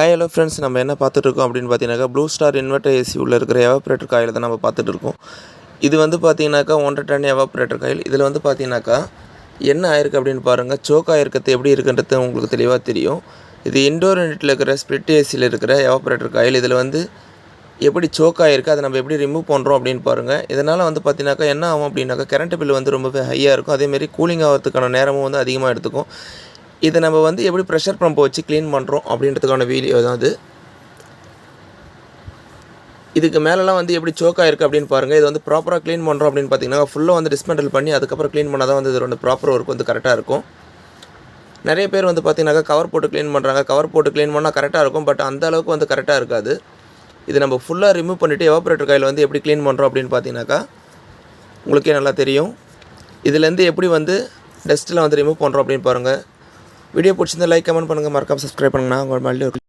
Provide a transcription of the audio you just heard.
Hi hello friends, நம்ம என்ன பார்த்துட்ருக்கோம் அப்படின்னு பார்த்தீங்கன்னாக்கா ப்ளூ ஸ்டார் இன்வெர்டர் ஏசி உள்ள இருக்கிற எவாப்ரேட்டர் காயில் தான் நம்ம பார்த்துட்டு இருக்கோம். இது வந்து பார்த்தீங்கன்னாக்கா 1.5 டன் எவாப்ரேட்டர் காயில். இதில் வந்து பார்த்தீங்கன்னாக்கா என்ன ஆயிருக்கு அப்படின்னு பாருங்கள். சோக் ஆகிருக்கிறது எப்படி இருக்குன்றது உங்களுக்கு தெளிவாக தெரியும். இது இன்டோர் யூனிட்டில் இருக்கிற ஸ்ப்ளிட் ஏசியில் இருக்கிற எவாப்ரேட்டர் காயில். இதில் வந்து எப்படி சோக் ஆகிருக்கு, அதை நம்ம எப்படி ரிமூவ் பண்ணுறோம் அப்படின்னு பாருங்கள். இதனால் வந்து பார்த்தீங்கன்னாக்கா என்ன ஆகும் அப்படின்னாக்கா கரண்ட் பில் வந்து ரொம்பவே ஹையாக இருக்கும். அதேமாரி கூலிங் ஆகிறதுக்கான நேரமும் வந்து அதிகமாக எடுத்துக்கும். இதை நம்ம வந்து எப்படி ப்ரெஷர் பம்பை வச்சு க்ளீன் பண்ணுறோம் அப்படின்றதுக்கான வீடியோ தான் அது. இதுக்கு மேலெலாம் வந்து எப்படி சோக் ஆகிருக்கு அப்படின்னு பாருங்கள். இது வந்து ப்ராப்பராக க்ளீன் பண்ணுறோம் அப்படின்னு பார்த்தீங்கன்னா ஃபுல்லாக வந்து டிஸ்மெண்டல் பண்ணி அதுக்கப்புறம் க்ளீன் பண்ணால் தான் வந்து இதோட ப்ராப்பர் ஒர்க் வந்து கரெக்டாக இருக்கும். நிறைய பேர் வந்து பார்த்தீங்கன்னாக்கா கவர் போட்டு க்ளீன் பண்ணுறாங்க. கவர் போட்டு க்ளீன் பண்ணால் கரெக்டாக இருக்கும், பட் அந்த அளவுக்கு வந்து கரெக்டாக இருக்காது. இது நம்ம ஃபுல்லாக ரிமூவ் பண்ணிவிட்டு எவாப்ரேட்டர் காயில் வந்து எப்படி க்ளீன் பண்ணுறோம் அப்படின்னு பார்த்தீங்கன்னாக்கா உங்களுக்கே நல்லா தெரியும். இதுலேருந்து எப்படி வந்து டஸ்ட்டில் வந்து ரிமூவ் பண்ணுறோம் அப்படின்னு பாருங்கள். வீடியோ பிடிச்சிருந்தா லைக் கமெண்ட் பண்ணுங்கள், மறக்காம சப்ஸ்கிரைப் பண்ணுங்கண்ணா. உங்கள் மறுபடியும்